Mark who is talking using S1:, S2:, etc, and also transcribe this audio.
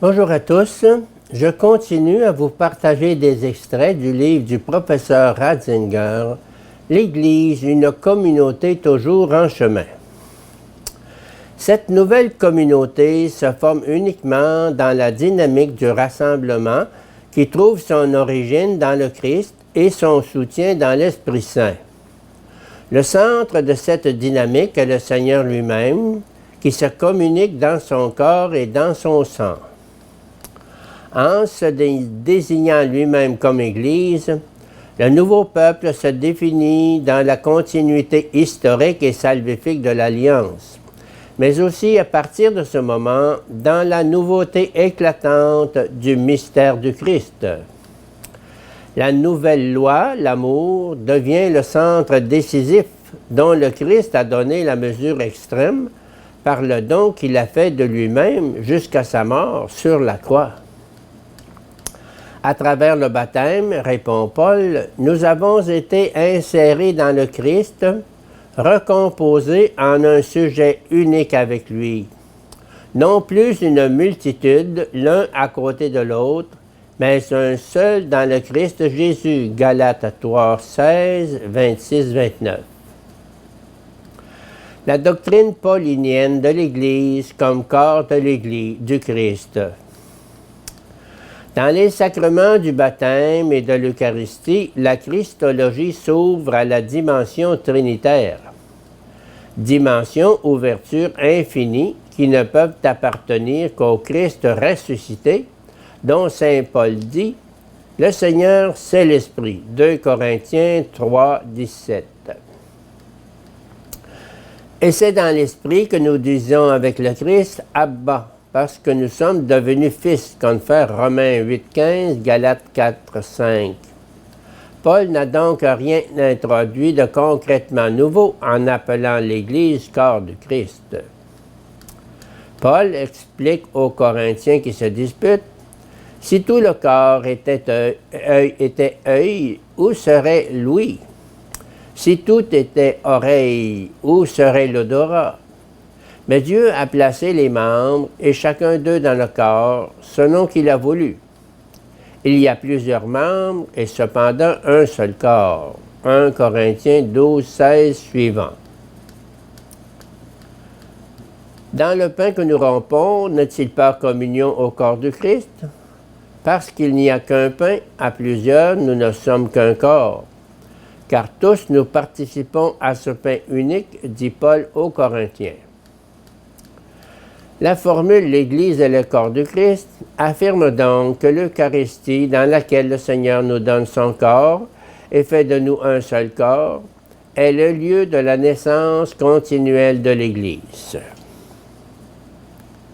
S1: Bonjour à tous. Je continue à vous partager des extraits du livre du professeur Ratzinger, L'Église, une communauté toujours en chemin. Cette nouvelle communauté se forme uniquement dans la dynamique du rassemblement qui trouve son origine dans le Christ et son soutien dans l'Esprit Saint. Le centre de cette dynamique est le Seigneur lui-même, qui se communique dans son corps et dans son sang. En se désignant lui-même comme Église, le nouveau peuple se définit dans la continuité historique et salvifique de l'Alliance, mais aussi à partir de ce moment dans la nouveauté éclatante du mystère du Christ. La nouvelle loi, l'amour, devient le centre décisif dont le Christ a donné la mesure extrême par le don qu'il a fait de lui-même jusqu'à sa mort sur la croix. À travers le baptême, répond Paul, nous avons été insérés dans le Christ, recomposés en un sujet unique avec lui. Non plus une multitude, l'un à côté de l'autre, mais un seul dans le Christ Jésus. Galates 3, 16, 26, 29. La doctrine paulinienne de l'Église comme corps de l'Église du Christ. Dans les sacrements du baptême et de l'Eucharistie, la Christologie s'ouvre à la dimension trinitaire. Dimension, ouverture infinie qui ne peuvent appartenir qu'au Christ ressuscité, dont saint Paul dit « Le Seigneur, c'est l'Esprit » 2 Corinthiens 3, 17. Et c'est dans l'Esprit que nous disons avec le Christ « Abba », parce que nous sommes devenus fils, confère Romains 8, 15, Galates 4, 5. Paul n'a donc rien introduit de concrètement nouveau en appelant l'Église corps du Christ. Paul explique aux Corinthiens qui se disputent « Si tout le corps était œil, où serait l'ouïe? Si tout était oreille, où serait l'odorat? Mais Dieu a placé les membres, et chacun d'eux dans le corps, selon qu'il a voulu. Il y a plusieurs membres, et cependant un seul corps. 1 Corinthiens 12, 16 suivant. Dans le pain que nous rompons, n'est-il pas communion au corps du Christ? Parce qu'il n'y a qu'un pain, à plusieurs, nous ne sommes qu'un corps. Car tous nous participons à ce pain unique, dit Paul aux Corinthiens. La formule « l'Église est le corps du Christ » affirme donc que l'Eucharistie, dans laquelle le Seigneur nous donne son corps et fait de nous un seul corps, est le lieu de la naissance continuelle de l'Église.